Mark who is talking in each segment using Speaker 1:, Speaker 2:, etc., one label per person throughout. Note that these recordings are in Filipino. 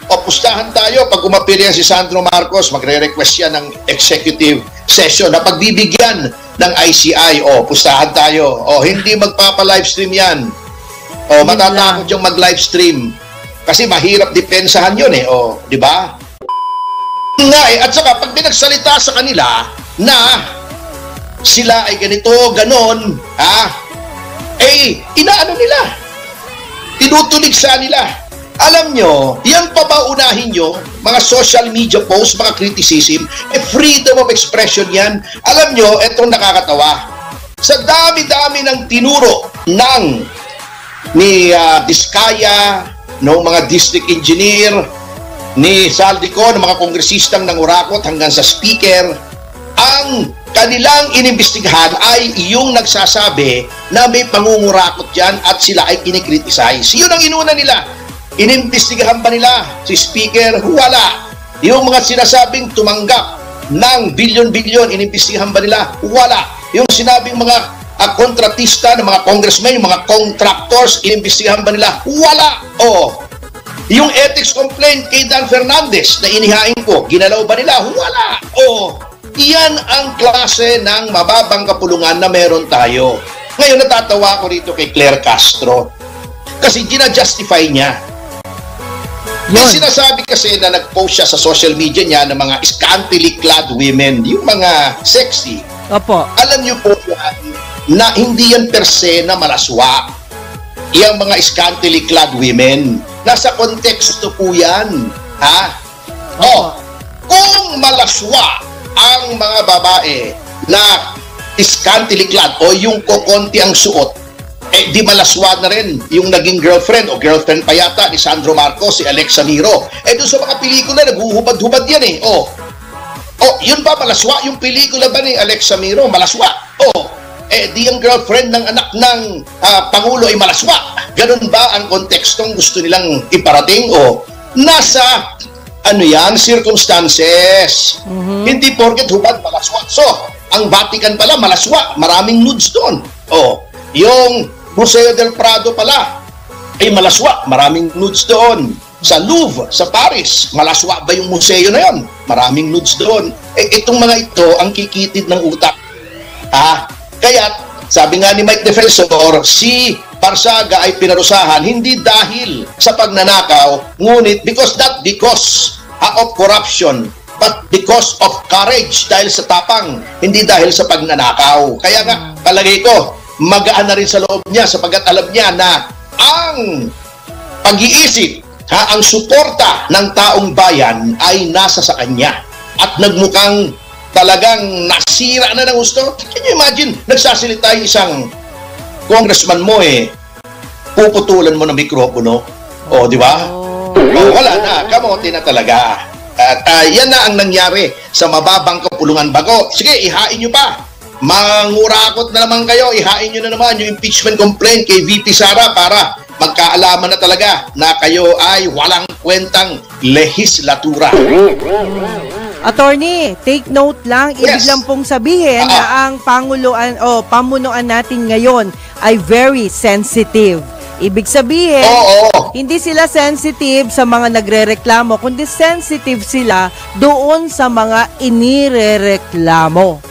Speaker 1: O pustahan tayo, pag umapir yan si Sandro Marcos, magre-request yan ng executive session na pagbibigyan ng ICI. O, pustahan tayo. O, hindi magpapa-livestream yan. O, matatakot yung mag-livestream. Kasi mahirap depensahan yun eh. O, di ba? Nga eh, at saka pag pinagsalita sa kanila na sila ay ganito, ganon, eh, inaano nila? Tinutulig sa nila. Alam nyo, yan pa ba unahin nyo, mga social media posts, mga criticism, freedom of expression yan. Alam nyo, etong nakakatawa. Sa dami-dami ng tinuro ni Diskaya, ng mga district engineer, ni Saldico, ng mga kongresistang ng Urakot hanggang sa speaker, ang kanilang inimbestigahan ay yung nagsasabi na may pangungurakot dyan at sila ay kinikriticize. Yun ang inuna nila. Inimbestigahan ba nila si speaker? Wala. Yung mga sinasabing tumanggap ng bilyon-bilyon, inimbestigahan ba nila? Wala. Yung sinabing mga kontratista ng mga congressmen, yung mga contractors, inimbestigahan ba nila? Wala. Yung ethics complaint kay Dan Fernandez na inihain ko, ginalaw ba nila? Wala. Iyan ang klase ng mababang kapulungan na meron tayo. Ngayon natatawa ko dito kay Claire Castro kasi gina-justify niya. May sinasabi kasi na nag-post siya sa social media niya ng mga scantily clad women, yung mga sexy.
Speaker 2: Opo. Alam
Speaker 1: niyo po yan, na hindi yan per se na malaswa. Yung mga scantily clad women, nasa konteksto po yan. Kung malaswa ang mga babae na scantily clad o yung kokonti ang suot, di malaswa na rin yung naging girlfriend o girlfriend pa yata ni Sandro Marcos, si Alexa Miro. Doon sa mga pelikula, naghuhubad-hubad yan eh. Yun ba malaswa? Yung pelikula ba ni Alexa Miro, malaswa? Di ang girlfriend ng anak ng Pangulo ay malaswa. Ganun ba ang kontekstong gusto nilang iparating? Nasa circumstances. Hindi porket hubad, malaswa. So, ang Vatican pala, malaswa. Maraming nudes doon. Yung Museo del Prado pala ay malaswa, maraming nudes doon. Sa Louvre, sa Paris, malaswa ba yung museo na yon? Maraming nudes doon. Itong mga ito ang kikitid ng utak. Kaya, sabi nga ni Mike Defensor, si Parsaga ay pinarusahan hindi dahil sa pagnanakaw, ngunit because of corruption, but because of courage, dahil sa tapang, hindi dahil sa pagnanakaw. Kaya nga, palagay ko, magaan na rin sa loob niya sapagkat alam niya na ang pag-iisip, ang suporta ng taong bayan ay nasa sa kanya. At nagmukhang talagang nasira na ng gusto. Can you imagine? Nagsasalita yung isang congressman mo puputulan mo ng mikropono. Di ba? Wala na. Kamote na talaga. At yan na ang nangyari sa mababang kapulungan bago. Sige, ihain nyo pa. Mangurakot na naman kayo, ihain nyo na naman yung impeachment complaint kay VP Sara para magkaalaman na talaga na kayo ay walang kwentang lehislatura.
Speaker 2: Attorney, take note lang, ibig lang pong sabihin na ang pamunuan natin ngayon ay very sensitive. Ibig sabihin, hindi sila sensitive sa mga nagrereklamo, kundi sensitive sila doon sa mga inirereklamo.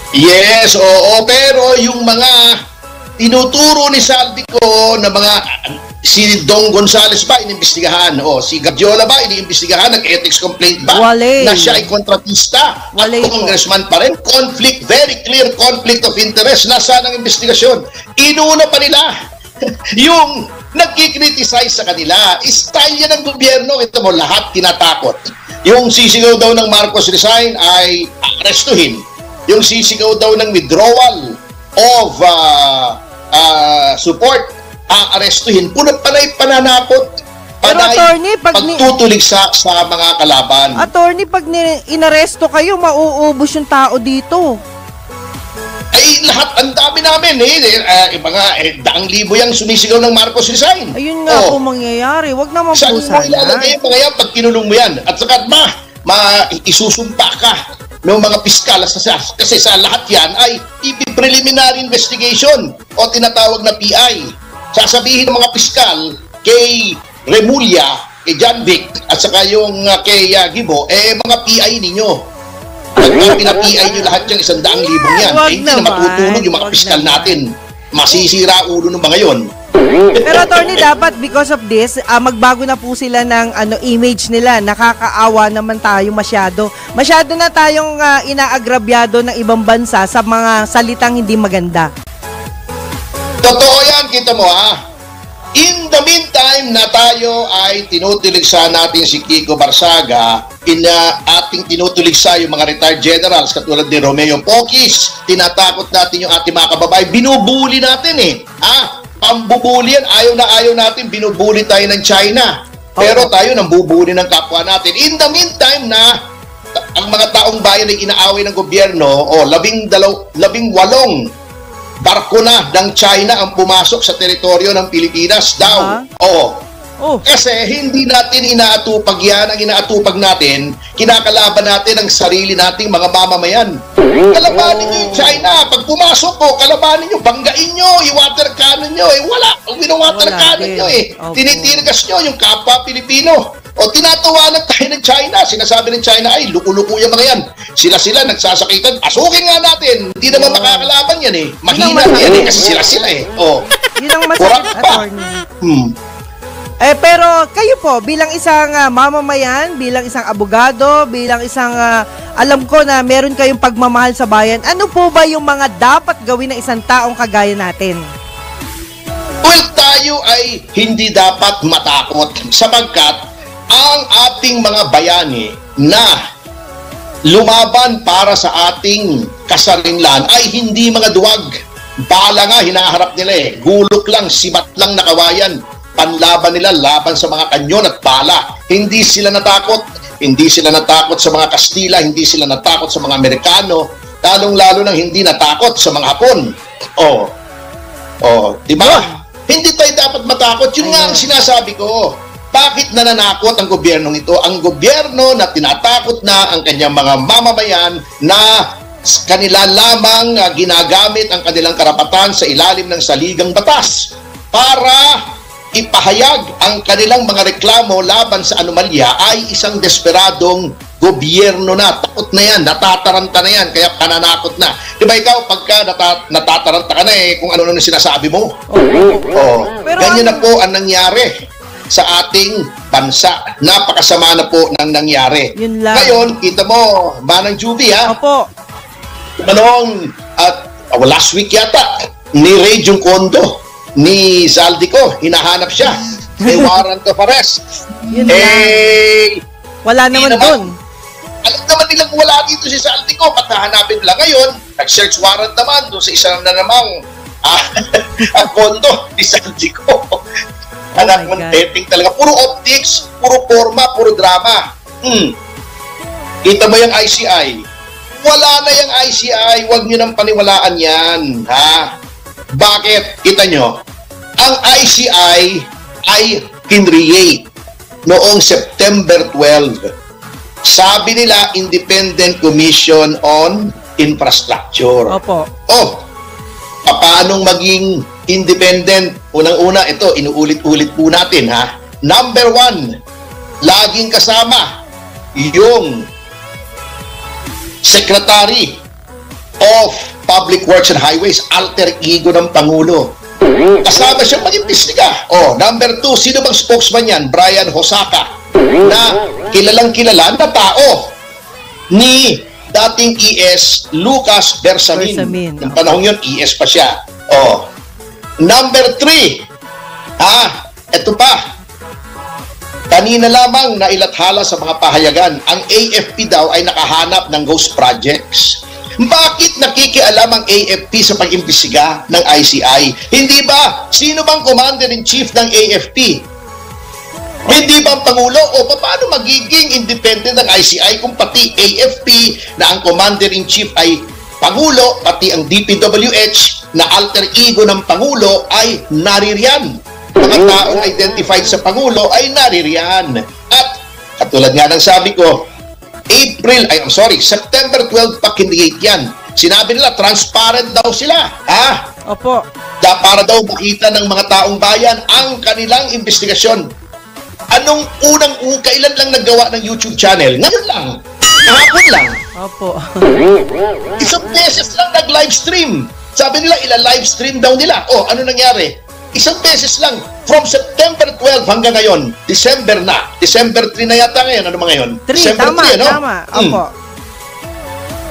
Speaker 1: Yes, pero yung mga tinuturo ni Saldico na mga si Dong Gonzales ba inimbestigahan? Si Gabiola ba iniimbestigahan? Nag-ethics complaint ba?
Speaker 2: Wale.
Speaker 1: Na siya ay kontratista?
Speaker 2: Wale
Speaker 1: at congressman pa rin? Conflict, very clear conflict of interest. Nasaan ang investigasyon? Inuna pa nila yung nagkikriticize sa kanila. Style yan ng gobyerno. Ito mo, lahat tinatakot. Yung sisigaw daw ng Marcos resign ay arestuhin. Yung sisigaw daw ng withdrawal of support, aarestuhin. Panay pananakot. Panay pagtutulig sa mga kalaban.
Speaker 2: Attorney, pag inaresto kayo, mauubos yung tao dito.
Speaker 1: Lahat, ang dami namin daang libo yung sumisigaw ng Marcos resign.
Speaker 2: Ayun nga po mangyayari. Huwag naman po sana.
Speaker 1: Saan mo ilalagay yung mga yan pag kinulong mo yan? At saka isusumpa ka ng mga piskal kasi sa lahat yan ay preliminary investigation o tinatawag na PI. Sasabihin ng mga piskal kay Remulla, kay John Vic, at saka yung kay Gibo, mga PI ninyo. Pagka pina-PI nyo lahat yung 100,000 yan, hindi na matutulog yung mga piskal natin. Masisira ulo ng mga yon.
Speaker 2: Pero attorney, dapat because of this, magbago na po sila ng image nila. Nakakaawa naman tayo masyado. Masyado na tayong inaagrabyado ng ibang bansa sa mga salitang hindi maganda.
Speaker 1: Totoo yan, kita mo In the meantime na tayo ay tinutuligsa natin si Kiko Barsaga, ating tinutuligsa yung mga retired generals katulad ni Romeo Poquis, tinatakot natin yung ating mga kababae, binubuli natin pambubuli yan, ayaw natin, binubuli tayo ng China. Pero tayo nambubuli ng kapwa natin. In the meantime na ang mga taong bayan ay inaaway ng gobyerno, 18 barko na ng China ang pumasok sa teritoryo ng Pilipinas daw. Kasi hindi natin inaatupag yan. Ang inaatupag natin, kinakalaban natin ang sarili nating mga mamamayan. Kalabanin nyo yung China. Pag pumasok kalabanin nyo, banggain nyo, i-water cannon nyo. Wala. Ang wino-water cannon nyo tinitirgas nyo yung kapwa Pilipino. Tinatawanan tayo ng China. Sinasabi ng China, ay, luku-luku yung mga yan. Sila nagsasakitan. Asukin nga natin. Hindi naman makakalaban yan Mahina yan kasi sila
Speaker 2: Yun ang masakit, attorney. Pero kayo po, bilang isang mamamayan, bilang isang abogado, bilang isang, alam ko na meron kayong pagmamahal sa bayan, ano po ba yung mga dapat gawin ng isang taong kagaya natin?
Speaker 1: Well, tayo ay hindi dapat matakot sapagkat ang ating mga bayani na lumaban para sa ating kasarinlan ay hindi mga duwag. Bala nga, hinaharap nila Gulok lang, sibat lang na kawayan. Panlaban nila laban sa mga kanyon at bala. Hindi sila natakot. Hindi sila natakot sa mga Kastila, hindi sila natakot sa mga Amerikano, lalong-lalo nang hindi natakot sa mga Hapon. Di ba? Hindi tayo dapat matakot. Yun nga ang sinasabi ko. Bakit nananakot ang gobyernong ito? Ang gobyerno na tinatakot na ang kanyang mga mamamayan na kanila lamang ginagamit ang kanilang karapatan sa ilalim ng saligang batas para ipahayag ang kanilang mga reklamo laban sa anomalya ay isang desperadong gobyerno na. Takot na yan, natataranta na yan, kaya pananakot na. Di ba ikaw, pagka natataranta ka na kung ano na sinasabi mo? Ganyan na po ang nangyari sa ating bansa. Napakasama na po nang nangyari. Ngayon, kita mo, Manang Juvie
Speaker 2: Opo.
Speaker 1: Last week yata, ni Ray Juncondo, ni Zaldico, hinahanap siya. May warrant of arrest.
Speaker 2: Wala naman doon.
Speaker 1: Alam naman nilang wala dito si Zaldico. Patahanapin lang ngayon. Nag-search warrant naman doon sa isang na namang kondo ni Zaldico. Anak mong taping talaga. Puro optics, puro forma, puro drama. Kita mo yung ICI? Wala na yung ICI. Huwag nyo nang paniwalaan yan. Bakit? Kita nyo? Ang ICI ay kinreate noong September 12. Sabi nila, Independent Commission on Infrastructure.
Speaker 2: Opo.
Speaker 1: Paanong maging independent? Unang-una, ito, inuulit-ulit po natin, Number 1, laging kasama yung Secretary of Public Works and Highways, alter ego ng Pangulo. Kasama siya mag-imbestiga. Number 2, sino bang spokesman yan? Brian Hosaka, na kilalang-kilala na tao ni dating ES Lucas Bersamin. Ng panahon yun, ES pa siya. Number 3, ito pa. Kanina lamang nailathala sa mga pahayagan, ang AFP daw ay nakahanap ng ghost projects. Bakit nakikialam ang AFP sa pag-imbestiga ng ICI? Hindi ba? Sino bang Commander-in-Chief ng AFP? Hindi ba ang Pangulo? Paano magiging independent ng ICI kung pati AFP na ang Commander-in-Chief ay Pangulo, pati ang DPWH na alter ego ng Pangulo ay naririyan. Mga taong identified sa Pangulo ay naririyan. At katulad nga ng sabi ko, September 12 pa kinrate yan. Sinabi nila, transparent daw sila.
Speaker 2: Opo.
Speaker 1: Para daw makita ng mga taong bayan ang kanilang investigasyon. Anong kailan lang naggawa ng YouTube channel? Ngayon lang. Kahapon lang.
Speaker 2: Opo.
Speaker 1: Isang beses lang nag-live stream. Sabi nila, ila-live stream daw nila. Oh, ano nangyari? Isang beses lang. From September 12 hanggang ngayon, December na. December 3 na yata ngayon. Ano ba ngayon?
Speaker 2: 3,
Speaker 1: December
Speaker 2: tama,
Speaker 1: 3, ano?
Speaker 2: tama. Opo.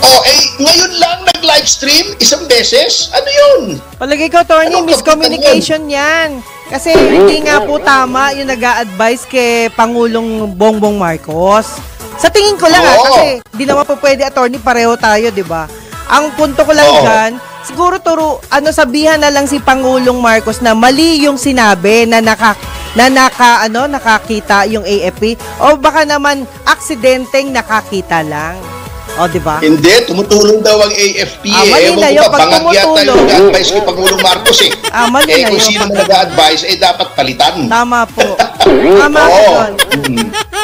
Speaker 1: Oh, ngayon lang nag-live stream? Isang beses? Ano yun?
Speaker 2: Palagay ko, Tony, miscommunication yan. Kasi hindi nga po tama yung nag-a-advise kay Pangulong Bongbong Marcos. Sa tingin ko lang kasi di naman po pwede, attorney, pareho tayo, di ba? Ang punto ko lang dyan, siguro sabihan na lang si Pangulong Marcos na mali yung sinabi na nakakita yung AFP, o baka naman aksidenteng nakakita lang. O, di ba?
Speaker 1: Hindi, tumutulong daw ang AFP
Speaker 2: mali na yun. Pag tumutulong,
Speaker 1: nag-advise kay Pangulong Marcos
Speaker 2: mali na
Speaker 1: kung
Speaker 2: yun.
Speaker 1: sino man nag-advise, dapat palitan.
Speaker 2: Tama po. Tama po yun.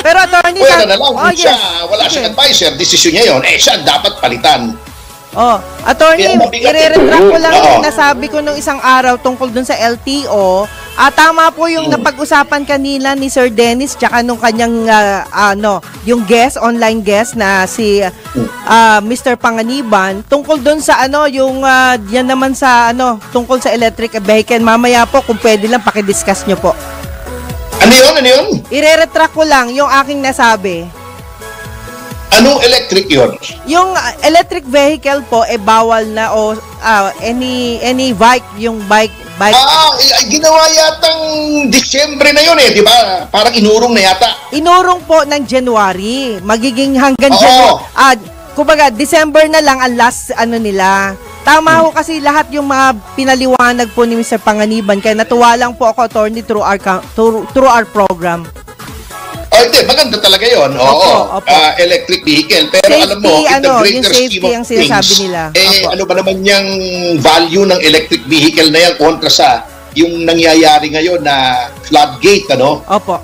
Speaker 2: Pero attorney,
Speaker 1: na lang, siya, wala siyang advisor, desisyon niya yun, siya dapat palitan.
Speaker 2: Attorney, i-retract ko lang yung nasabi ko nung isang araw tungkol dun sa LTO. Tama po yung napag-usapan kanina ni Sir Dennis tsaka nung kanyang yung online guest na si Mr. Panganiban tungkol dun sa yung yan naman sa tungkol sa electric vehicle. Mamaya po kung pwede lang paki-discuss nyo po.
Speaker 1: Ano yun?
Speaker 2: I-retract ko lang yung aking nasabi.
Speaker 1: Anong electric yun?
Speaker 2: Yung electric vehicle po bawal na any bike, yung bike.
Speaker 1: Ginawa yatang Disyembre na yun di ba? Parang inurong na yata.
Speaker 2: Inurong po ng January. Magiging hanggang January. Kumbaga, December na lang ang last nila. Tama ho kasi lahat yung mga pinaliwanag po ni Mr. Panganiban. Kaya natuwa lang po ako, attorney, through our program.
Speaker 1: Hindi, maganda talaga yun.
Speaker 2: Opo.
Speaker 1: Electric vehicle. Pero
Speaker 2: safety,
Speaker 1: alam mo, in the greater
Speaker 2: safety
Speaker 1: scheme
Speaker 2: ang
Speaker 1: of things,
Speaker 2: sinasabi nila.
Speaker 1: Ano ba naman yung value ng electric vehicle na yan kontra sa yung nangyayari ngayon na floodgate,
Speaker 2: Opo.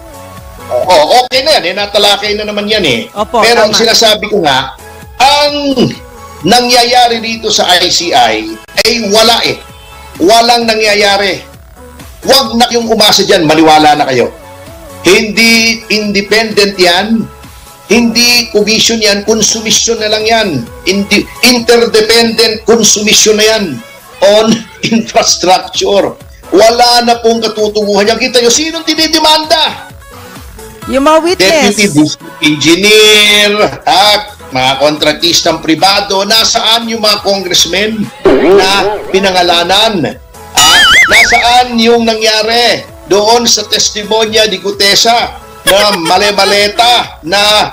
Speaker 1: Okay na yan. Natalakay na naman yan
Speaker 2: Opo,
Speaker 1: pero
Speaker 2: tama.
Speaker 1: ang sinasabi ko nga, ang nangyayari dito sa ICI ay wala Walang nangyayari. Huwag na yung umasa dyan, maniwala na kayo. Hindi independent yan, hindi commission yan, konsumisyon na lang yan. Interdependent consumption na yan on infrastructure. Wala na pong katutunguhan yan. Kita nyo, sinong dinidemanda?
Speaker 2: Yung mga witness.
Speaker 1: Deputy engineer, mga kontratistang pribado, nasaan yung mga congressmen na pinangalanan? Nasaan yung nangyari doon sa testimonya ni Gutesa na male-maleta na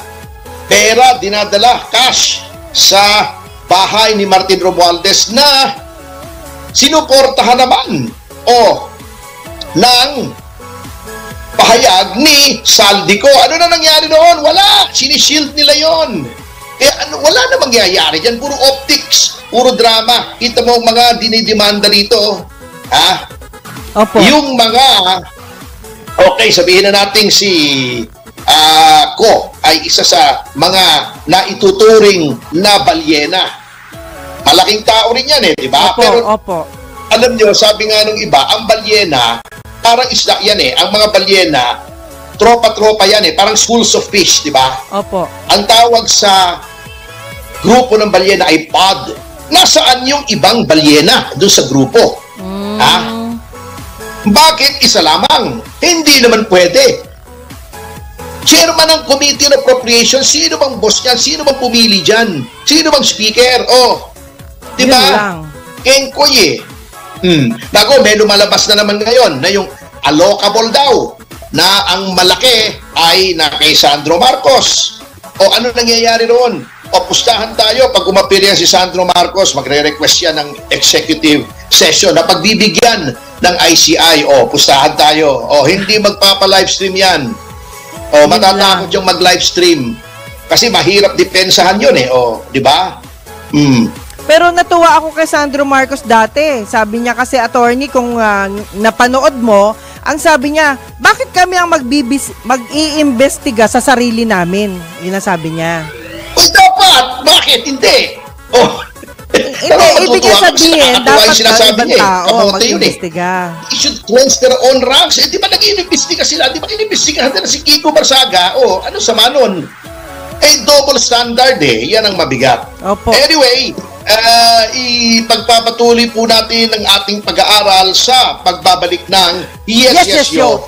Speaker 1: pera dinadala cash sa bahay ni Martin Romualdez na sinuportahan naman ng pahayag ni Saldico. Ano na nangyari doon? Wala. Sinishield nila yon. Wala na mangyayari dyan. Puro optics, puro drama. Kita mo mga dinidemanda dito.
Speaker 2: Opo.
Speaker 1: Yung mga, sabihin na natin si Ko ay isa sa mga naituturing na balyena. Malaking tao rin yan di ba? Pero alam nyo, sabi nga nung iba, ang balyena, parang isda yan Ang mga balyena, tropa-tropa yan parang schools of fish, di ba?
Speaker 2: Opo.
Speaker 1: Ang tawag sa grupo ng balyena ay pod. Nasaan yung ibang balyena doon sa grupo? Bakit isa lamang? Hindi naman pwede. Chairman ng Committee on Appropriation, sino bang boss niyan? Sino bang pumili dyan? Sino bang speaker? Di ba? Kengkoy Nago, may lumalabas na naman ngayon na yung allocable daw na ang malaki ay na kay Sandro Marcos. Ano nangyayari roon? Pustahan tayo pag umapirya si Sandro Marcos, magre-request yan ng executive session na pagbibigyan ng ICI. Pustahan tayo. Hindi magpapa-livestream yan. Matatakot yung mag-livestream. Kasi mahirap depensahan yun di ba?
Speaker 2: Pero natuwa ako kay Sandro Marcos dati. Sabi niya kasi, attorney, kung napanood mo, ang sabi niya, bakit kami ang mag-iimbestiga sa sarili namin? Yun ang sabi niya.
Speaker 1: Dapat! Bakit? Hindi!
Speaker 2: Ibig sabihin, dapat
Speaker 1: sinasabi niya,
Speaker 2: tao mag-imbestiga.
Speaker 1: They should cleanse their own ranks. Di ba nag-iimbestiga sila? Di ba inimbestigahan nila si Kiko Barsaga? Ano sama nun? Double standard Yan ang mabigat.
Speaker 2: Opo.
Speaker 1: Anyway, ipagpapatuloy po natin ang ating pag-aaral sa pagbabalik ng Yes, Yes, Yo.